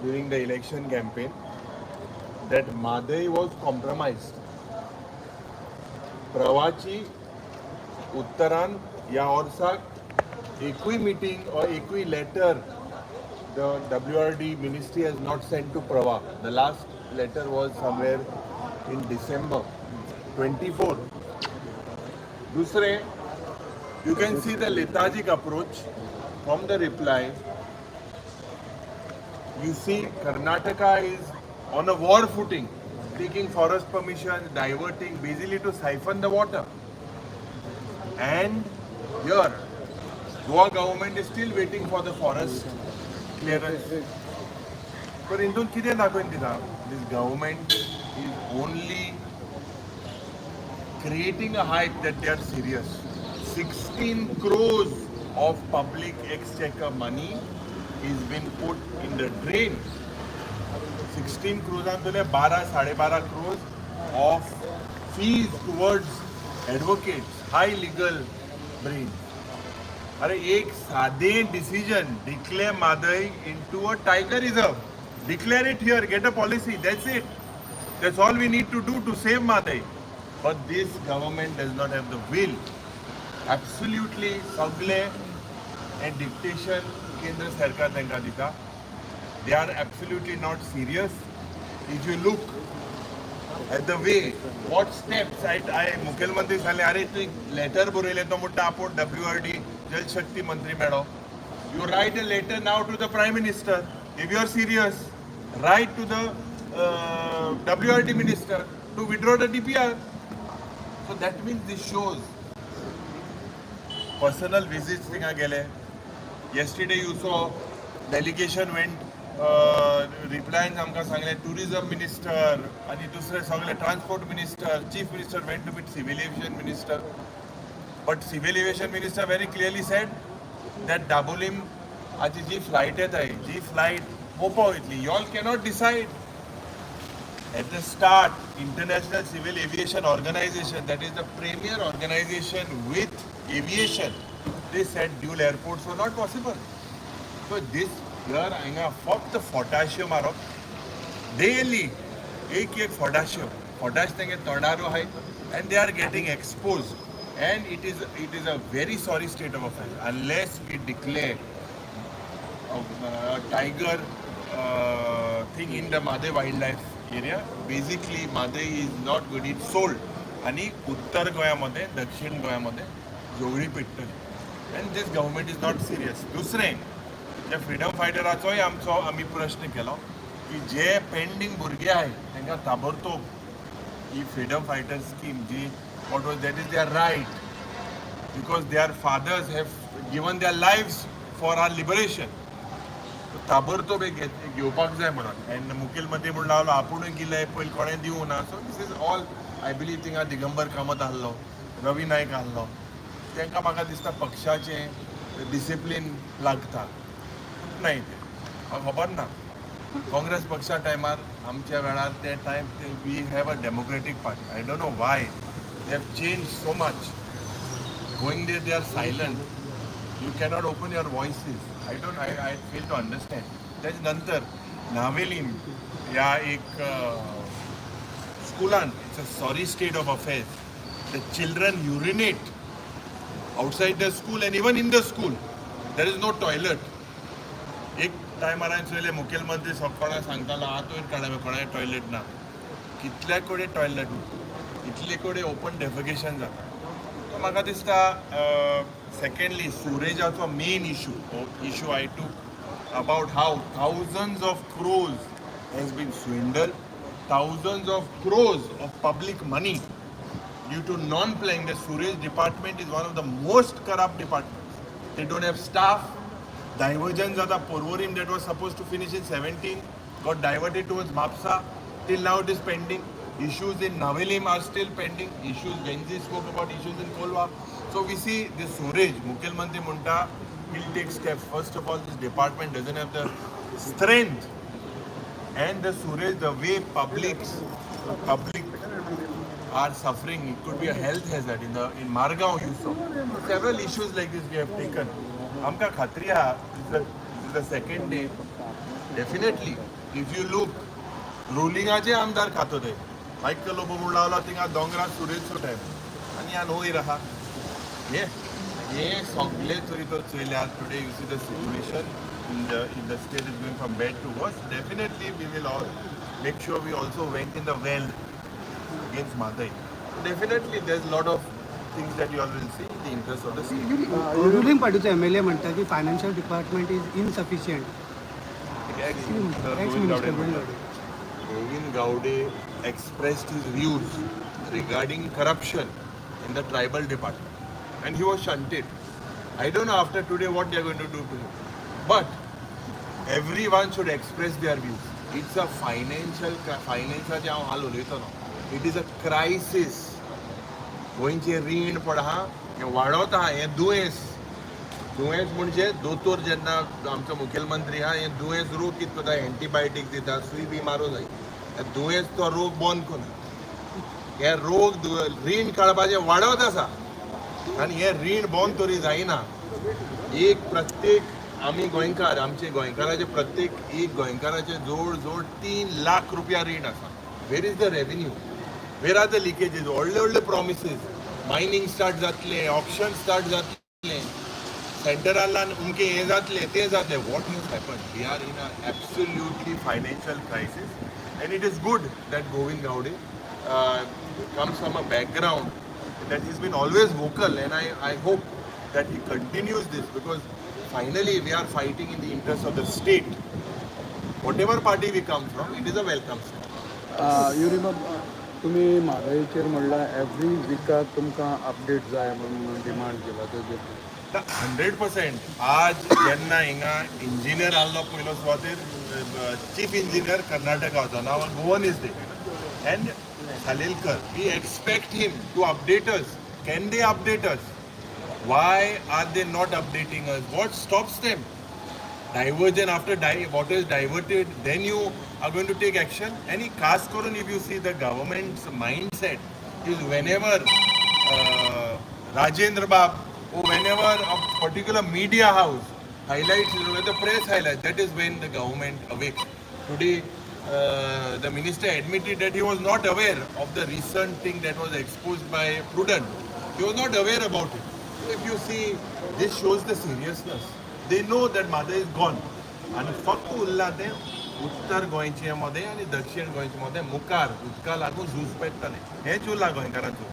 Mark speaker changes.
Speaker 1: during the election campaign that Madai was compromised. प्रवाची उत्तरान या वर्साक एकूय मीटिंग or एकूय letter the WRD ministry has not sent to Prava. The last letter was somewhere in December 24. दूसरे, you can see the lethargic approach from the reply. You see Karnataka is on a war footing, taking forest permissions, diverting, basically to siphon the water. And here, Goa government is still waiting for the forest clearance. But in this government is only creating a hype that they are serious. 16 crores of public exchequer money is been put in the drain. 16 crores and 12 crores of fees towards advocates, high legal brain. अरे एक साधे decision declare Madai into a tiger reserve. Declare it here, get a policy. That's it. That's all we need to do to save Madai. But this government does not have the will. Absolutely सगळे and dictation केंद्र सरकार तांकां दिता. They are absolutely not serious. If you look at the way, what steps I मुखेलमंत्री सांगले अरे तू letter बरयले तो म्हणटा आपूण WRD जल शक्ती मंत्री मेळो. You write a letter now to the Prime Minister. If you are serious, write to the WRD Minister to withdraw the DPR. So that means this shows personal visits thing gele. Yesterday you saw delegation went रिप्लायन आमकां सांगले tourism minister आनी दुसरे सगळे transport minister chief minister went to meet civil aviation minister but civil aviation minister very clearly said that Dabolim हाची जी flight येताय जी flight Mopa वयतली you all cannot decide at the start international civil aviation organization that is the premier organization with aviation they said dual airports were not possible so this here हांगा फक्त पोटॅशियो मारप daily एक potash तेंगे तोंडारू आहाय and they are getting exposed and it is a very sorry state of affairs unless we declare a tiger thing in the Madai wildlife area. Basically Madai is not good, it's sold आणि उत्तर गोयामध्ये दक्षिण गोयामध्ये जोगळी पिट्टली and this government is not serious. दुसरें त्या freedom फायटराचोय आमी प्रश्न केलो की जे pending भुरगे आहाय तांकां ताबडतोब ही फ्रीडम फायटर स्कीम जी what was that is there right because their fathers have given their lives for our liberation ताबडतोब घेवपाक जाय म्हणून एंड मुखेलमंत्री म्हणून लागलो आपुणूय गेले पयलीं कोणें दिवं ना so this is all I believe थिंगा दिगंबर कामत आहलो रवी नायक आहलो तांकां म्हाका दिसता पक्षाचें डिसिप्लीन लागता नाही ते खबर ना काँग्रेस पक्षा टायमार आमच्या वेळार ते time we have a democratic party I don't know why they have change so much going there they are silent you cannot open your voices I fail to understand त्याच नंतर नावेलीम या एक स्कुलान it's a sorry state of affairs the children urinate outside the school and even in the school there is no toilet एक टायमार चोयले मुखेलमंत्री कोणा सांगतालो आत वयर काडा कोणा टॉयलेट ना कितल्या कडेन टॉयलेट इतले कडेन ओपन डेफिकेशन जाता सो म्हाका दिसता सेकेंडली सुरेजाचो main issue I took about how thousands of crores has been swindled thousands of crores of public money due to non playing the sewerage department is one of the most corrupt departments they don't have staff diversion zata Porvorim that was supposed to finish in 17 got diverted towards Mapsa. Till now it is pending. Issues in Navelim are still pending. Issues, Genji spoke about issues in Kolwa. So we see this Suraj, Mukhyamantri Munta will take steps. First of all, this department doesn't have the strength. And the Suraj, the way public are suffering, it could be a health hazard. In Margaon you saw. Several issues like this we have taken. आमकां खात्री आहा this is the second day definitely if you look रुलिंगाचे आमदार खातो ते mike लोक म्हणून लावला थिंगा दोंगरात सुरेश सुटाय आनी ह्या नोय राहा हे सगळे तरी तर चयल्यात today you see the situation in the state is going from bad to worse. Definitely we will all make sure we also went in the well against Madai. Definitely there's a lot of things that you all will see in the interest of the state.
Speaker 2: Ruling पार्टीचे MLA म्हणतात की financial department is insufficient.
Speaker 1: Govind Gowde expressed his views regarding corruption in the tribal department and he was shunted. I don't know after today what they are going to do to him. But everyone should express their views. It's a financial जे हांव हाल उलयता न्हू, it is a crisis. गोंयचें रीण per आहा हें वाडोता हें दुयेंस म्हणजे दोतोर जेन्ना आमचो मुखेलमंत्री आहा हें दुयेंस रोग कितें करता एंटीबायोटीक दिता सुई बी मारूं जाय हें दुयेंस तो रोग बंद करना हें रोग रीण काडपाचें वाडत आसा आनी हें रीण बंद तरी जायना एक प्रत्येक आमी गोंयकार आमचे गोंयकाराचे प्रत्येक एक गोंयकाराचे जोड जोड 3 लाख रुपया रीण आसा where is the revenue where are the leakages व्हडले व्हडले प्रॉमिसीस मायनींग स्टार्ट जातले ऑप्शन स्टार्ट जातले सेंटरांतल्यान उमके हे जातले ते जातले what has happen we are in a absolutely financial crisis and it is good that Govind Gawade comes from a background that he's been always vocal and I hope that he continues this because finally we are fighting in the interest of the state. Whatever party we come from, it is a welcome step.
Speaker 3: तुम्ही म्हादयचेर म्हणला every विकाक तुमकां update जाय म्हणून demand केला तर
Speaker 1: 100% आज जेन्ना हिंगा इंजिनियर आल्लो पयलो सुवातेर चीफ इंजिनियर कर्नाटका वता नाव Bhuvan is there and Salilkar, we expect him to update us. Can they update us? Why are they not updating us? What stops them? Diversion after what is diverted, then you are going to take action. Any cast Korun, if you see the government's mindset is whenever Rajendra Bab or whenever a particular media house highlights, the press highlights, that is when the government awakes. Today, the minister admitted that he was not aware of the recent thing that was exposed by Prudent. He was not aware about it. So if you see, this shows the seriousness. They know that Madai is gone. आणि फक्त उरला ते उत्तर गोंयचे मध्ये आणि दक्षिण गोंयचे मध्ये मुखार उदका लागून झूज पेट्टले हेच उरला गोंयकारांचो